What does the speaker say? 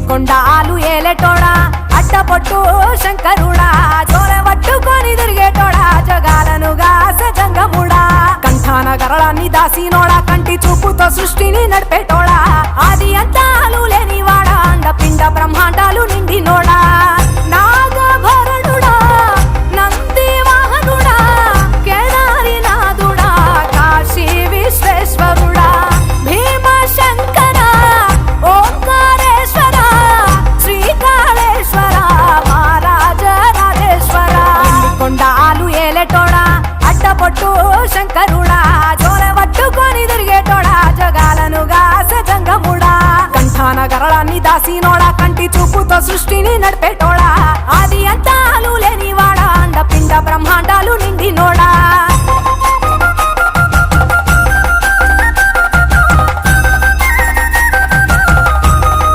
కొండాలు ఏలేటోడా అట్టపొట్టు శంకరుడా జోరె పట్టుకొని తిరిగేటోడా జగాలను గాసె జంగముడా కంఠాన గరళాన్ని దాసినోడా కంటి చూపుతో సృష్టిని నడిపేటోడా ఆది అంతాలు లేనివాడా అండపిండ బ్రహ్మాండాలు నిండినోడా నాగభరణుడా నంది వాహనుడా కేదారి నాథుడా కాశీ విశ్వేశ్వరుడా భీమ శంకర ఓంకారేశ్వర శ్రీకాళేశ్వర మహారాజ రాజేశ్వర కొండాలు ఏలేటోడా అడ్డపొట్టు శంకరుడా జోరె పట్టుకొని తిరిగేటోడా జగాలను గాసె జంగముడా కంఠాన గరళాన్ని దాసినోడా కంటి చూపుతో సృష్టిని నడిపేటోడా ఆది అంతాలు లేనివాడా అండపిండ బ్రహ్మాండాలు నిండినోడా